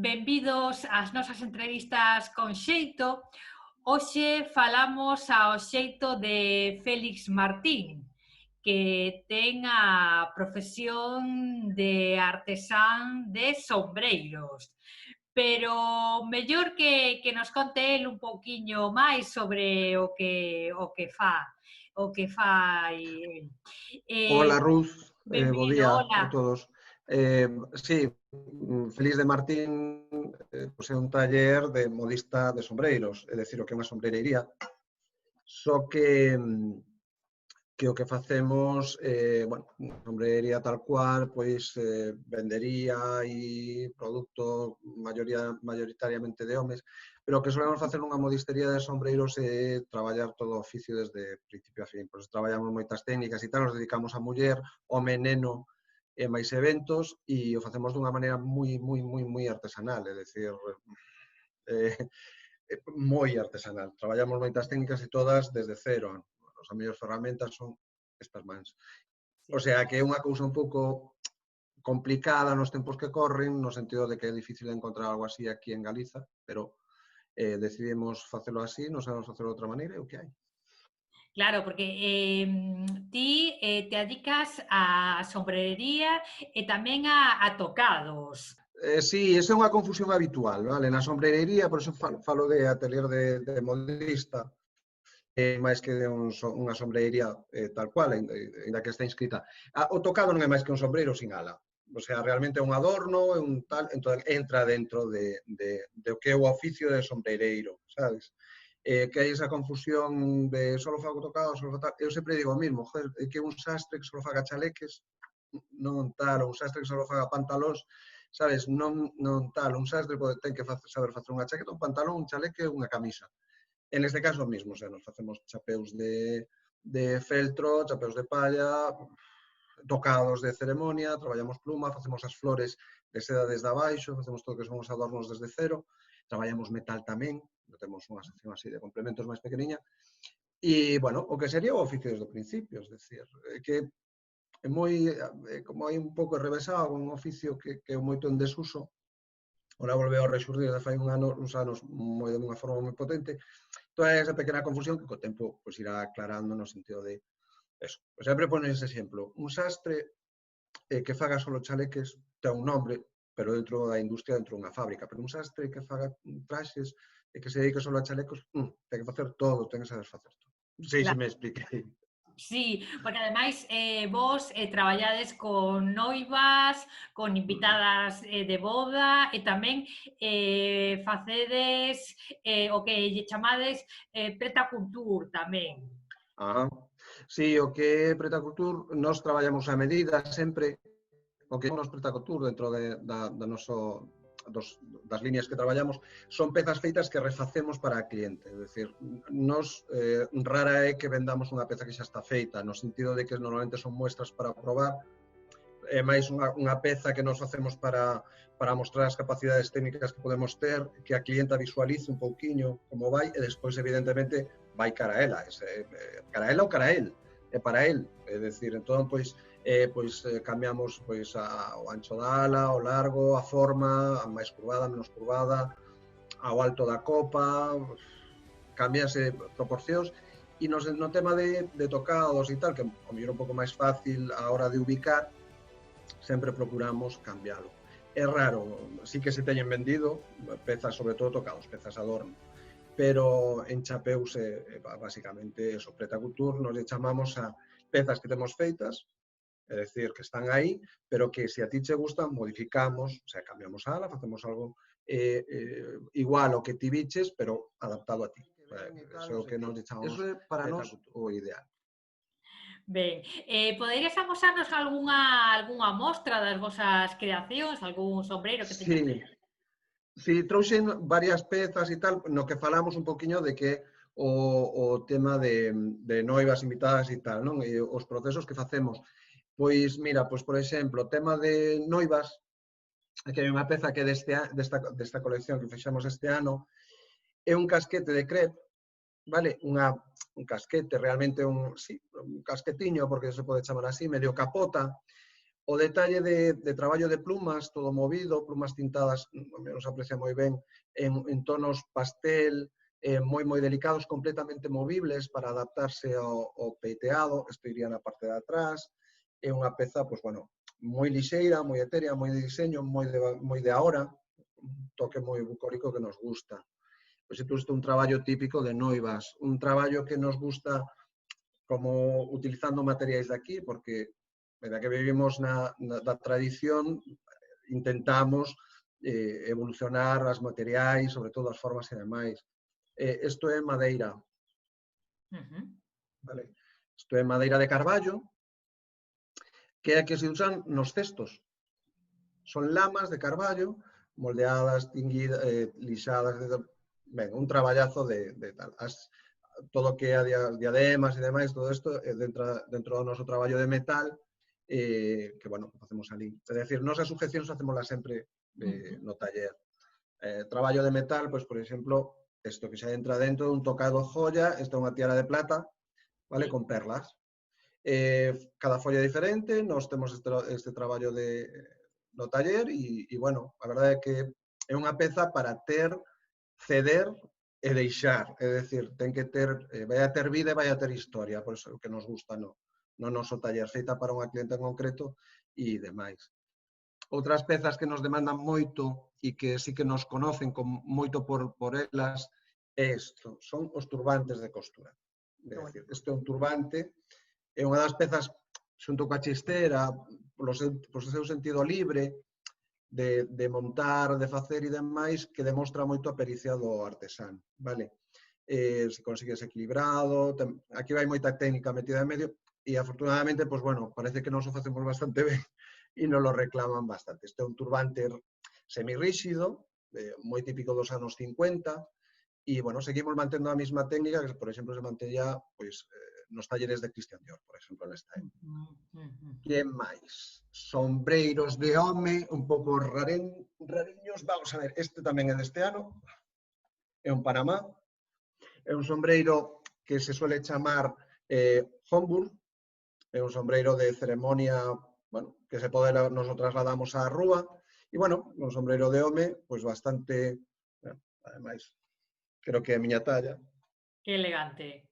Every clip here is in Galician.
benvidos ás nosas entrevistas con xeito. Hoxe falamos ao xeito de Félix Martín, que ten a profesión de artesán de sombreiros. Pero mellor que nos conte el un pouquiño máis sobre o que fai el. Hola, Ruth. Bo Benvido, día hola. a todos. Sí, Félix de Martín é un taller de modista de sombreiros, é dicir, o que é unha sombreirería. Só que o que facemos, bueno, unha sombreirería tal cual, pois vendería e produto mayoritariamente de homes, pero o que solemos facer nunha modistería de sombreiros é traballar todo o oficio desde principio a fin. Pois traballamos moitas técnicas e tal, nos dedicamos a muller, home, neno, e máis eventos, e o facemos dunha maneira moi artesanal, é dicir, moi artesanal. Traballamos moitas técnicas e todas desde cero. As mellores ferramentas son estas mans. O sea, que é unha cousa un pouco complicada nos tempos que corren, no sentido de que é difícil encontrar algo así aquí en Galiza, pero decidimos facelo así, non sabemos facelo de outra maneira, é o que hai. Claro, porque ti te dedicas á sombrería e tamén a tocados. Sí, esa é unha confusión habitual, vale? Na sombrerería, por eso falo de atelier de modista, máis que de unha sombrerería tal cual, ainda que está inscrita. O tocado non é máis que un sombreiro sin ala. O sea, realmente é un adorno, é un tal, entón entra dentro de o que é o oficio de sombreireiro, sabes? Que hai esa confusión de solo fago tocados, solo fago tal. Eu sempre digo o mismo, joder, que un sastre que solo faga chaleques, non tal, un sastre que solo faga pantalóns, sabes, non tal, un sastre ten que saber facer unha chaqueta, un pantalón, un chaleque e unha camisa. En este caso o mismo, o sea, nos facemos chapeus de feltro, chapeus de palla, tocados de ceremonia, traballamos pluma, facemos as flores de seda desde abaixo, facemos todo o que son os adornos desde cero, traballamos metal tamén, temos unha sección así de complementos máis pequeniña, e, bueno, o que sería o oficio desde o principio, es decir, que é moi, como hai un pouco revesado, un oficio que é moito en desuso, ora volveu a rexurdir de fai uns anos moi de unha forma moi potente, toda esa pequena confusión que co tempo pues, irá aclarando no sentido de eso. Pues sempre pones ese exemplo. Un sastre que faga solo chaleques ten un nombre, pero dentro da industria, dentro dunha fábrica. Pero un sastre que faga traxes e que se dedique solo a chalecos, ten que facer todo, ten que saber facer todo. Non sei se me expliquei. Sí, porque ademais vos traballades con noivas, con invitadas de boda e tamén facedes o que lle chamades preta couture tamén. Sí, o que é preta couture, nós traballamos a medida sempre, o que é nos preta couture dentro das líneas que traballamos, son pezas feitas que refacemos para a cliente, é dicir, nos rara é que vendamos unha peza que xa está feita, no sentido de que normalmente son muestras para probar, é máis unha peza que nos facemos para mostrar as capacidades técnicas que podemos ter, que a clienta visualice un pouquiño como vai, e despois, evidentemente, vai cara a ela, cara a ela ou cara a el, é para el, é dicir, entón, pois cambiamos o ancho da ala, o largo, a forma, a máis curvada, menos curvada, ao alto da copa, cambiase proporcións, e no tema de tocados e tal, que ao mellor un pouco máis fácil a hora de ubicar, sempre procuramos cambiálo. É raro, sí que se teñen vendido pezas, sobre todo tocados, pezas adorno, pero en chapeus basicamente eso, preta couture, nos lle chamamos a pezas que temos feitas, é dicir, que están aí, pero que se a ti che gustan, modificamos, o sea, cambiamos a ala, facemos algo igual ao que ti biches, pero adaptado a ti. Eso é o que nos chamamos para nós o ideal. Ben, poderías amosarnos algunha mostra das vosas creacións, algún sombreiro que teñades? Sí, trouxen varias pezas e tal, no que falamos un poquinho de que o tema de noivas invitadas e tal, non? E os procesos que facemos. Pois, mira, por exemplo, o tema de noivas, que hai unha peza que desta colección que fixemos este ano, é un casquete de crepe, vale? Un casquete, realmente un casquetiño, porque se pode chamar así, medio capota, O detalle de traballo de plumas, todo movido, plumas tintadas, non se aprecia moi ben, en tonos pastel, moi delicados, completamente movibles para adaptarse ao peiteado. Isto iría na parte de atrás. É unha peza, pois, bueno, moi lixeira, moi etérea, moi de diseño, moi de ahora, un toque moi bucólico que nos gusta. Pois isto é un traballo típico de noivas, un traballo que nos gusta como utilizando materiais de aquí, porque da que vivimos da tradición, intentamos evolucionar as materiais, sobre todo as formas e demais. Isto é madeira. Vale? Isto é madeira de carballo, que é a que se usan nos cestos. Son lamas de carballo, moldeadas, tinguidas, lixadas, ben, un traballazo de tal. Todo o que é diademas e demais, todo isto dentro do noso traballo de metal, que, bueno, facemos ali. É dicir, nós as sujecións facémolas sempre no taller. Traballo de metal, pois, por exemplo, isto que xa entra dentro dun tocado joya, esta é unha tiara de plata, vale, con perlas. Cada folla é diferente, nós temos este traballo no taller e, bueno, a verdade é que é unha peza para ter, ceder e deixar. É dicir, ten que ter, vai a ter vida e vai a ter historia, por iso que nos gusta no noso taller, feita para unha cliente en concreto e demais. Outras pezas que nos demandan moito e que sí que nos conocen moito por elas é isto, son os turbantes de costura. É dicir, isto é un turbante, é unha das pezas xunto coa chistera, polo seu sentido libre, de montar, de facer e demais, que demostra moito a pericia do artesán, vale? Se consigues equilibrado, aquí vai moita técnica metida en medio, e afortunadamente, pois, bueno, parece que nos o facemos bastante ben e nos lo reclaman bastante. Este é un turbante semirríxido, moi típico dos anos 50, e, bueno, seguimos mantendo a mesma técnica que, por exemplo, se mantella, pois, nos talleres de Christian Dior, por exemplo, nesta época. Que máis? Sombreiros de home, un pouco rariños. Vamos a ver, este tamén é deste ano. É un Panamá. É un sombreiro que se suele chamar Homburg. É un sombreiro de ceremonia, bueno, que se pode, nos trasladamos á rúa. E, bueno, un sombreiro de home, pois bastante, ademais, creo que é a miña talla. Que elegante.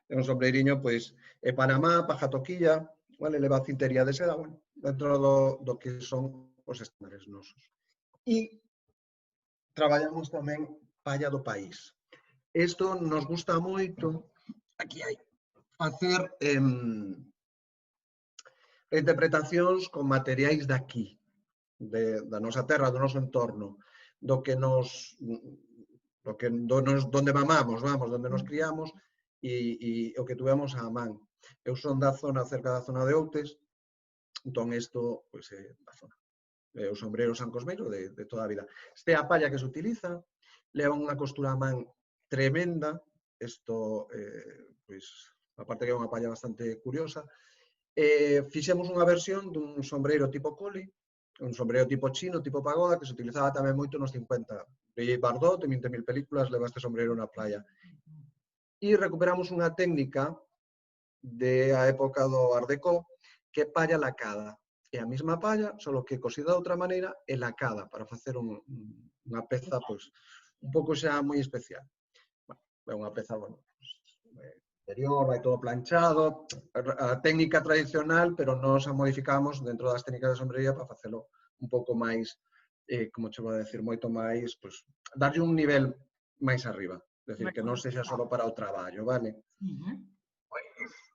É un sombreiriño, pois, é Panamá, paja toquilla, vale, leva cintería de seda, bueno, dentro do que son os estándares nosos. E traballamos tamén palla do país. Isto nos gusta moito, aquí hai, facer interpretacións con materiais daqui, da nosa terra, do noso entorno, donde mamamos, donde nos criamos e o que tuvemos á man. Eu son da zona, cerca da zona de Outes, entón isto, pois, é da zona. O sombreiro San Cosmeiro de toda a vida. Este é a palla que se utiliza, leva unha costura a man tremenda, isto, pois, aparte que é unha palla bastante curiosa. Fixemos unha versión dun sombreiro tipo coli, un sombreiro tipo chino, tipo pagoda, que se utilizaba tamén moito nos 50. Brigitte Bardot, en 20.000 películas, leva este sombreiro na playa. E recuperamos unha técnica da época do Art Deco, que é palla lacada. É a mesma palla, só que cosida de outra maneira e lacada, para facer unha peza, pois, un pouco xa moi especial. É unha peza, bueno, interior, vai todo planchado, a técnica tradicional, pero nós a modificamos dentro das técnicas de sombrería para facelo un pouco máis, como che vou decir, moito máis, pois, darlle un nivel máis arriba. É dicir, que non sexa só para o traballo, vale? Pois,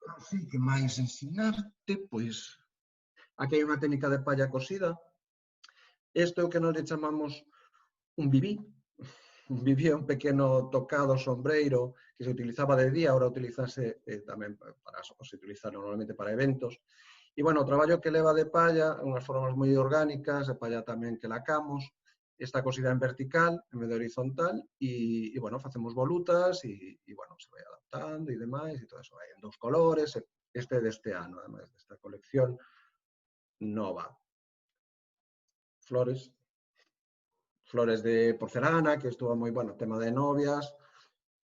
non sei que máis ensinarte, pois, aquí hai unha técnica de palla cosida. Isto é o que nos chamamos un bibí. Un bibí é un pequeno tocado sombreiro que se utilizaba de día, ahora utilizase tamén se utiliza normalmente para eventos. E, bueno, o traballo que leva de palla, unhas formas moi orgánicas, de palla tamén que lacamos, está cosida en vertical, en vez de horizontal, e, bueno, facemos volutas e, bueno, se vai adaptando e demais, e todo eso vai en dous colores, este deste ano, además, desta colección nova. Flores de porcelana, que estuvo moi, bueno, tema de novias,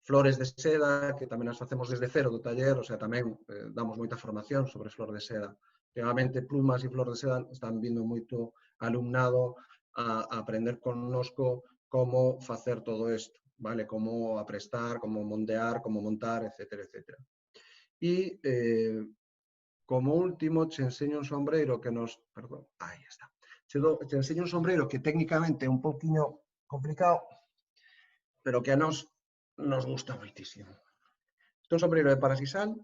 flores de seda, que tamén as facemos desde cero do taller, o sea, tamén damos moita formación sobre flor de seda. Realmente, plumas e flor de seda están vindo moito alumnado a aprender connosco como facer todo isto, vale? Como aprestar, como mondear, como montar, etcétera, etcétera. E, como último, che enseño un sombreiro que nos... Perdón, aí está. Te enseño un sombreiro que técnicamente é un poquinho complicado, pero que a nos gusta moitísimo. Este é un sombreiro de parasisal,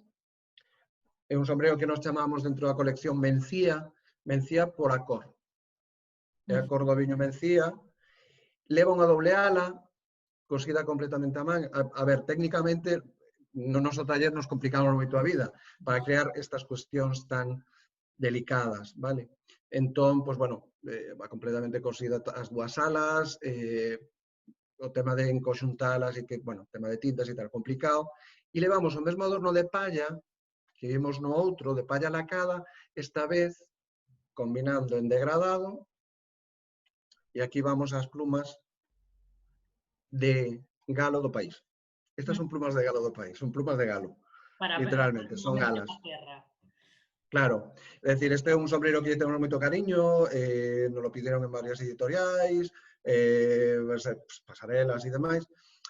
é un sombreiro que nos chamamos dentro da colección Mencía, Mencía por a cor. É a cor do viño Mencía, leva unha doble ala, cosida completamente a man. A ver, técnicamente, no noso taller nos complicamos moito a vida para crear estas cuestións tan delicadas, vale? Entón, pois, bueno, va completamente cosida as dúas alas, o tema de encoxuntalas e que, bueno, o tema de tintas e tal, complicado. E levamos o mesmo adorno de palla que vimos no outro, de palla lacada, esta vez combinando en degradado, e aquí vamos ás plumas de galo do país. Estas son plumas de galo do país, son plumas de galo, literalmente, son alas. Claro, é dicir, este é un sombreiro que temos moito cariño, nos lo pidieron en varias editoriais, pasarelas e demais,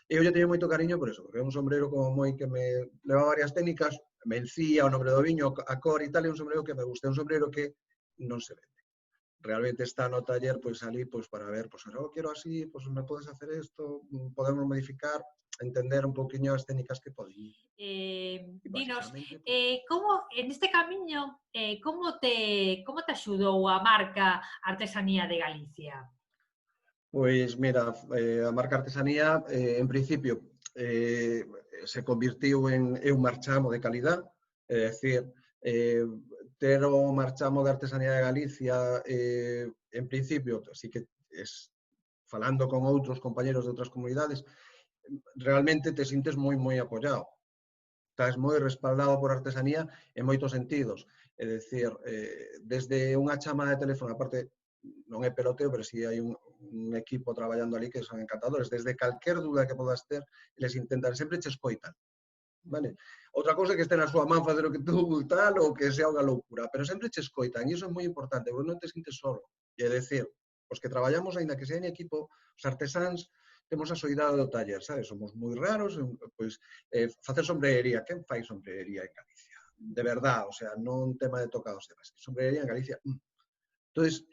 e eu lle teño moito cariño por eso, porque é un sombreiro como moi que me leva varias técnicas, Mencía, o nombre do viño, a cor e tal, é un sombreiro que me gusta, é un sombreiro que non se vende. Realmente está no taller, pois ali, pois para ver, pois, oh, quero así, pois me podes hacer isto, podemos modificar, entender un poquinho as técnicas que poden. Dinos, como en este camiño, como te axudou a marca Artesanía de Galicia? Pois, mira, a marca Artesanía, en principio, se convirtiu en un marchamo de calidad, é dicir, ter o marchamo de Artesanía de Galicia, en principio, así que falando con outros compañeros de outras comunidades, realmente te sintes moi, moi apoiado. Estás moi respaldado por Artesanía en moitos sentidos. É dicir, desde unha chamada de teléfono, aparte, non é peloteo, pero si hai un equipo traballando ali que son encantadores. Desde calquer dúda que podas ter, eles intentan, sempre che escoitan. Vale? Outra cousa é que este na súa man facer o que tú tal, ou que sea unha loucura, pero sempre che escoitan, e iso é moi importante, porque non te sintes solo. E é dicir, os que traballamos, aínda que sea en equipo, os artesáns, temos a soidade do taller, sabes? Somos moi raros, pois, facer sombrería. Quen fai sombrería en Galicia? De verdad, o sea, non un tema de tocados, sombrería en Galicia. Entonces,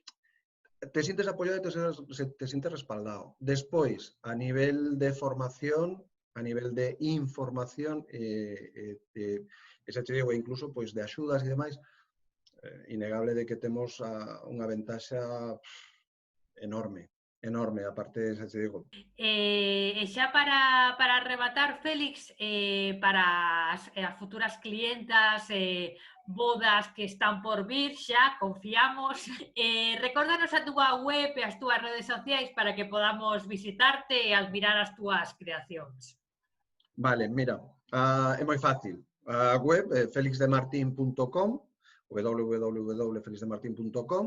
te sientes apoyado e te sientes respaldado. Despois, a nivel de formación, a nivel de información, ese te digo, incluso pois, de axudas e demais, innegable de que temos unha ventaxa enorme, enorme, aparte, xa te digo. E xa para rematar, Félix, para as futuras clientas, bodas que están por vir xa, confiamos, recórdanos a túa web e as túas redes sociais para que podamos visitarte e admirar as túas creacións. Vale, mira, é moi fácil. A web é felixdemartin.com, www.felixdemartin.com,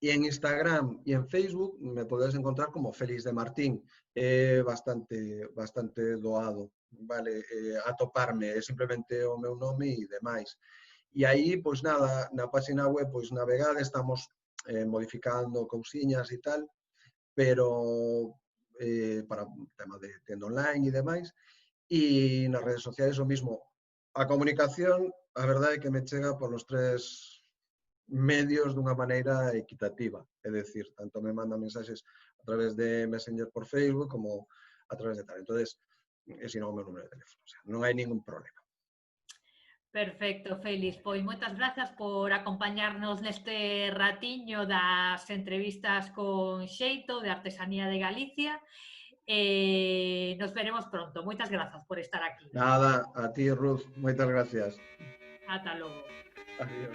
e en Instagram e en Facebook me podedes encontrar como Félix de Martín. É bastante doado, vale, atoparme, é simplemente o meu nome e demais. E aí, pois nada, na página web, pois navegade, estamos modificando cousiñas e tal, pero para o tema de tenda online e demais, e nas redes sociais o mismo. A comunicación, a verdade é que me chega polos tres medios dunha maneira equitativa, é dicir, tanto me mandan mensaxes a través de Messenger por Facebook como a través de tal. Entonces, ese non é o meu número de teléfono, o sea, non hai ningún problema. Perfecto, Félix. Pois moitas grazas por acompañarnos neste ratiño das entrevistas con xeito de Artesanía de Galicia. Nos veremos pronto. Moitas grazas por estar aquí. Nada, a ti, Ruth, moitas gracias. Ata logo. Adiós.